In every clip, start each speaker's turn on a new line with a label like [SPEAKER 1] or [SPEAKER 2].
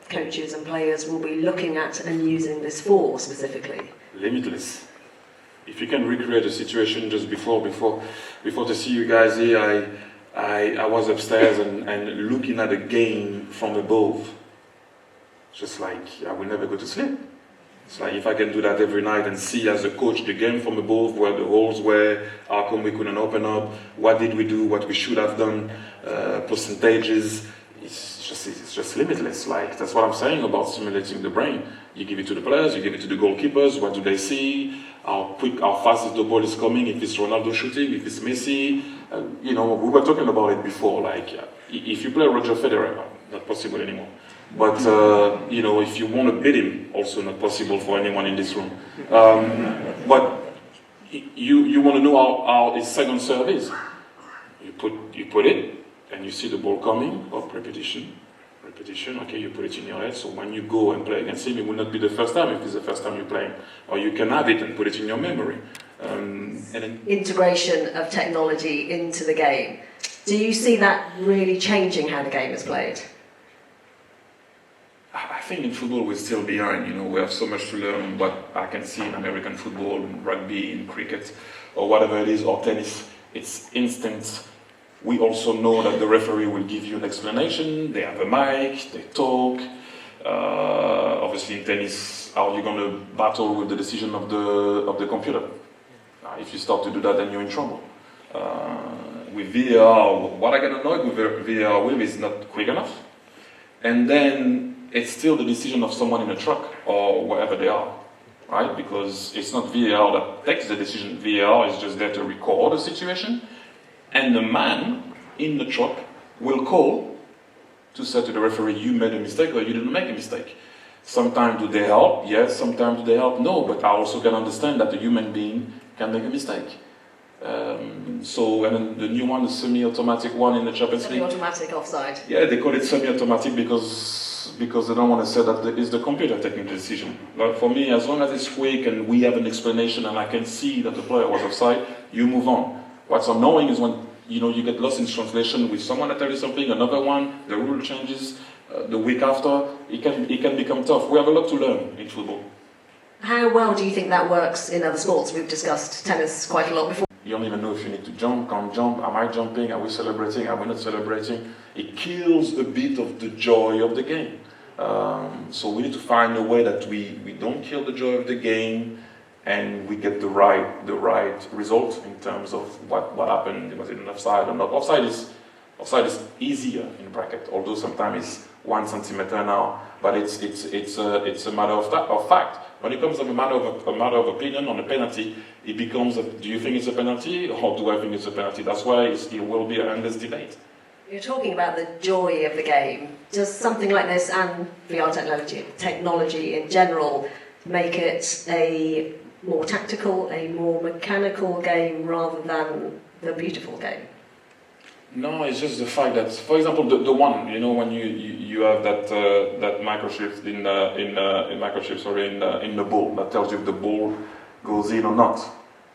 [SPEAKER 1] coaches and players will be looking at and using this for specifically?
[SPEAKER 2] Limitless. If you can recreate a situation just before to see you guys here, I was upstairs and looking at a game from above. Just like I will never go to sleep. It's like if I can do that every night and see as a coach the game from above, where the holes were, how come we couldn't open up, what did we do, what we should have done, percentages. It's just limitless. Like that's what I'm saying about simulating the brain. You give it to the players, you give it to the goalkeepers. What do they see? How quick, how fast is the ball is coming? If it's Ronaldo shooting, if it's Messi, we were talking about it before. Like if you play Roger Federer, not possible anymore. But if you want to beat him, also not possible for anyone in this room. But you want to know how his second serve is. You put it. And you see the ball coming, up, repetition, okay, you put it in your head, so when you go and play against him, it will not be the first time if it's the first time you're playing, or you can have it and put it in your memory. And then
[SPEAKER 1] integration of technology into the game. Do you see that really changing how the game is played?
[SPEAKER 2] I think in football we're still behind, we have so much to learn, but I can see in American football, in rugby, in cricket, or whatever it is, or tennis, it's instant. We also know that the referee will give you an explanation. They have a mic, they talk. Obviously in tennis, how are you going to battle with the decision of the computer? If you start to do that, then you're in trouble. With VAR, what I get annoyed with VAR with is not quick enough. And then it's still the decision of someone in a truck or wherever they are, right? Because it's not VAR that takes the decision. VAR is just there to record the situation. And the man in the truck will call to say to the referee, you made a mistake or you didn't make a mistake. Sometimes do they help? Yes. Sometimes do they help? No. But I also can understand that a human being can make a mistake. And then the new one, the semi-automatic one in the Champions League.
[SPEAKER 1] Semi-automatic offside.
[SPEAKER 2] Yeah, they call it semi-automatic because they don't want to say that it's the computer taking the decision. But for me, as long as it's quick and we have an explanation and I can see that the player was offside, you move on. What's annoying is when you get lost in translation with someone that tells you something, another one, the rule changes, the week after, it can become tough. We have a lot to learn in football.
[SPEAKER 1] How well do you think that works in other sports? We've discussed tennis quite a lot before.
[SPEAKER 2] You don't even know if you need to jump, can't jump, am I jumping, are we celebrating, are we not celebrating? It kills a bit of the joy of the game. So we need to find a way that we don't kill the joy of the game, and we get the right result in terms of what happened. Was it an offside or not? Offside is easier in bracket, although sometimes it's 1 centimeter now. But it's a matter of fact. When it comes to a matter of opinion on a penalty, it becomes do you think it's a penalty or do I think it's a penalty? That's why it will be an endless debate.
[SPEAKER 1] You're talking about the joy of the game. Does something like this and VR technology in general make it a more tactical, a more mechanical game rather than the beautiful game?
[SPEAKER 2] No, it's just the fact that, for example, the one when you have that microchip in the ball that tells you if the ball goes in or not.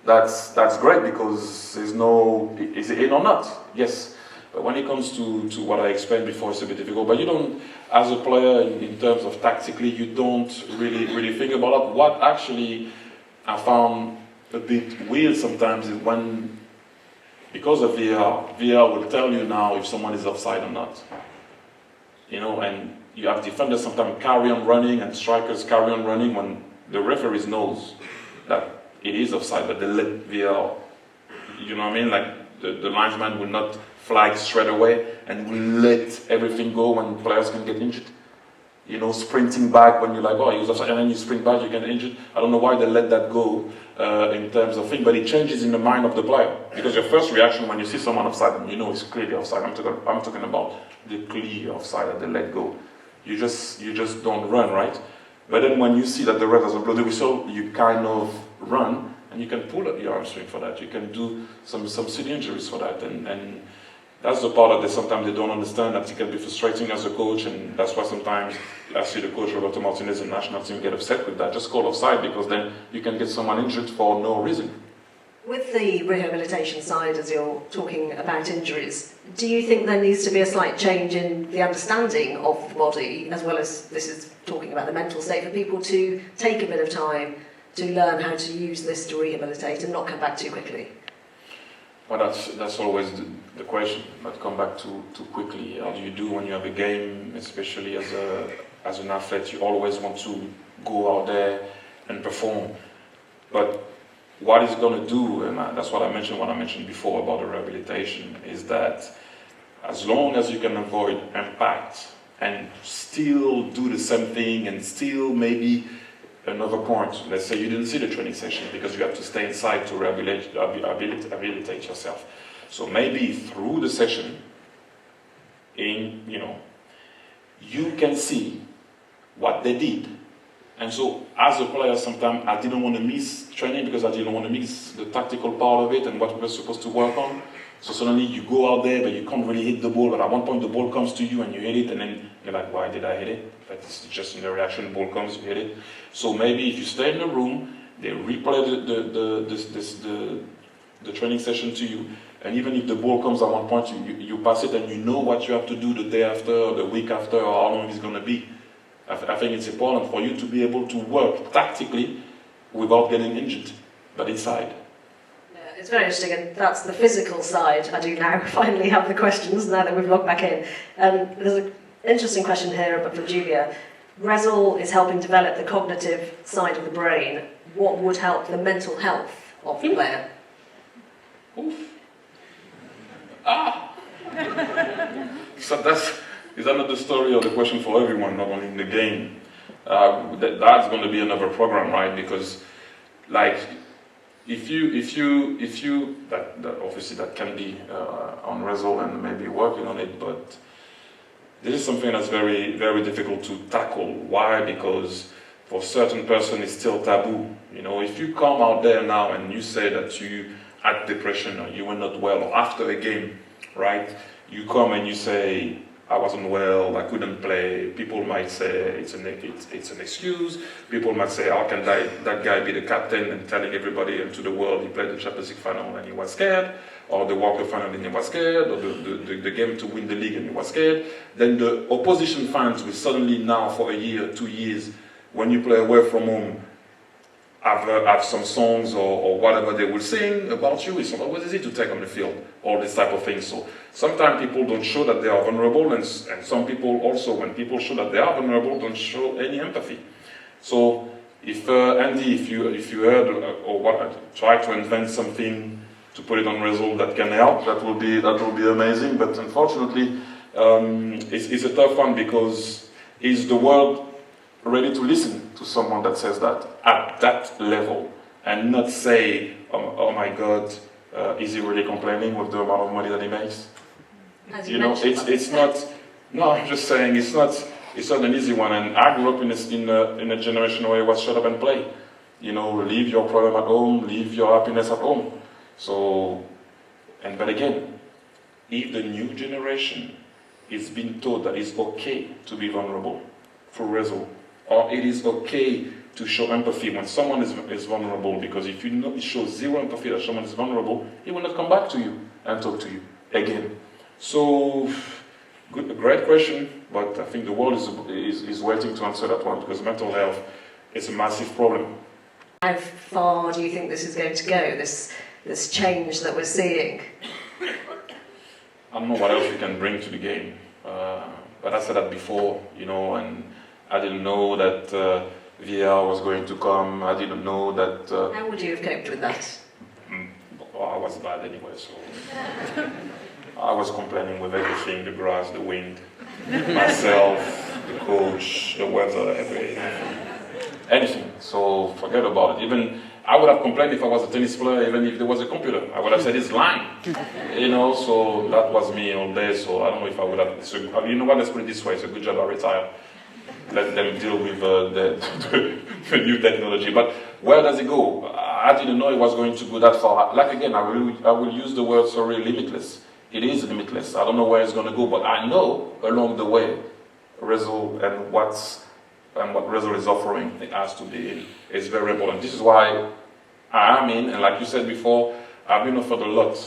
[SPEAKER 2] That's great because there's no is it in or not? Yes. But when it comes to what I explained before, it's a bit difficult. But you don't, as a player, in terms of tactically, you don't really think about it. What actually I found a bit weird sometimes is when, because of VAR will tell you now if someone is offside or not. And you have defenders sometimes carry on running and strikers carry on running when the referee knows that it is offside, but they let VAR. You know what I mean? Like the linesman will not flag straight away and will let everything go when players can get injured. Sprinting back when you're like, oh, he was offside, and then you sprint back, you get injured. I don't know why they let that go in terms of thing, but it changes in the mind of the player. Because your first reaction when you see someone offside, and it's clearly offside. I'm talking about the clear offside that they let go. You just don't run, right? But then when you see that the ref doesn't blow the whistle, you kind of run, and you can pull up your hamstring for that. You can do some silly injuries for that, and that's the part that sometimes they don't understand, that it can be frustrating as a coach, and that's why sometimes I see the coach Roberto Martinez and national team get upset with that. Just call offside, because then you can get someone injured for no reason.
[SPEAKER 1] With the rehabilitation side, as you're talking about injuries, do you think there needs to be a slight change in the understanding of the body, as well as this is talking about the mental state, for people to take a bit of time to learn how to use this to rehabilitate and not come back too quickly?
[SPEAKER 2] Well, that's always the question, but come back too quickly. How do you do when you have a game, especially as an athlete? You always want to go out there and perform. But what it's going to do, and that's what I mentioned before about the rehabilitation, is that as long as you can avoid impact and still do the same thing and still maybe another point, let's say you didn't see the training session because you have to stay inside to rehabilitate yourself. So maybe through the session, you can see what they did. And so, as a player, sometimes I didn't want to miss training because I didn't want to miss the tactical part of it and what we were supposed to work on. So suddenly you go out there, but you can't really hit the ball. But at one point, the ball comes to you and you hit it, and then you're like, "Why did I hit it?" But it's just in the reaction. The ball comes, you hit it. So maybe if you stay in the room, they replay the training session to you, and even if the ball comes at one point, you pass it, and you know what you have to do the day after, or the week after, or how long it's going to be. I think it's important for you to be able to work tactically without getting injured, but inside.
[SPEAKER 1] Yeah, it's very interesting, and that's the physical side. I do now finally have the questions now that we've logged back in. There's an interesting question here from Julia. Resol is helping develop the cognitive side of the brain. What would help the mental health of the player?
[SPEAKER 2] Oof. So is another story or the question for everyone, not only in the game. That's going to be another program, right? Because, like, if you obviously that can be on Resol and maybe working on it, but this is something that's very, very difficult to tackle. Why? Because for certain person it's still taboo. If you come out there now and you say that you had depression or you were not well, or after a game, right? You come and you say, I wasn't well, I couldn't play. People might say it's an excuse. People might say, how can that guy be the captain and telling everybody and to the world he played the Champions League final and he was scared, or the World Cup final and he was scared, or the game to win the league and he was scared. Then the opposition fans will suddenly now for a year, 2 years, when you play away from home, have some songs or whatever they will sing about you. It's not always easy to take on the field, all this type of things. So sometimes people don't show that they are vulnerable, and some people also, when people show that they are vulnerable, don't show any empathy. So if Andy, if you heard or what, try to invent something to put it on Resol that can help, that will be amazing. But unfortunately, it's a tough one, because is the world ready to listen to someone that says that at that level, and not say, oh my God, is he really complaining with the amount of money that he makes? It's not. No, I'm just saying it's not an easy one. And I grew up in a generation where it was shut up and play. Leave your problem at home, leave your happiness at home. So, but again, if the new generation is being told that it's okay to be vulnerable through Resol, or it is okay to show empathy when someone is vulnerable, because if you show zero empathy that someone is vulnerable, he will not come back to you and talk to you again. So, great question, but I think the world is waiting to answer that one, because mental health is a massive problem.
[SPEAKER 1] How far do you think this is going to go, this change that we're seeing?
[SPEAKER 2] I don't know what else we can bring to the game, but I said that before, and I didn't know that VAR was going to come. I didn't know that...
[SPEAKER 1] How would you have coped with that?
[SPEAKER 2] I was bad anyway, so... I was complaining with everything, the grass, the wind, myself, the coach, the weather, anything. So forget about it. Even I would have complained if I was a tennis player, even if there was a computer. I would have said it's lying. So that was me all day. So I don't know if I would have... So, you know what, let's put it this way. It's a good job I retired. Let them deal with the new technology. But where does it go? I didn't know it was going to go that far. Like again, I will use the word limitless. It is limitless. I don't know where it's going to go, but I know along the way, Resol and what Resol is offering, it has to be, is very important. This is why I am in, and like you said before, I've been offered a lot,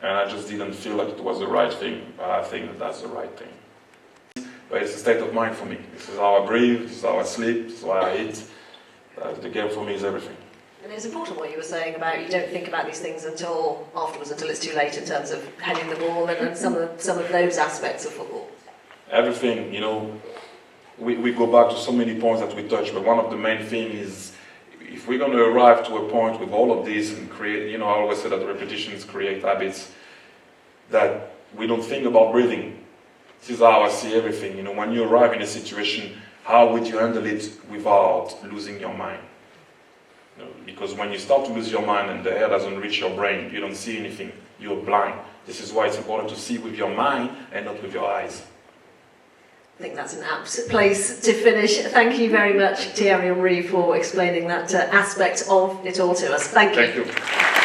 [SPEAKER 2] and I just didn't feel like it was the right thing, but I think that that's the right thing. But it's a state of mind for me. This is how I breathe, this is how I sleep, this is how I eat. The game for me is everything.
[SPEAKER 1] And it's important what you were saying about you don't think about these things until afterwards, until it's too late in terms of heading the ball and some of those aspects of football.
[SPEAKER 2] Everything, you know, we go back to so many points that we touch, but one of the main things is if we're going to arrive to a point with all of this and create, you know, I always say that repetitions create habits, that we don't think about breathing. This is how I see everything. You know, when you arrive in a situation, how would you handle it without losing your mind? You know, because when you start to lose your mind and the air doesn't reach your brain, you don't see anything. You're blind. This is why it's important to see with your mind and not with your eyes.
[SPEAKER 1] I think that's an apt place to finish. Thank you very much, Thierry Henry, for explaining that aspect of it all to us. Thank you.
[SPEAKER 2] Thank you.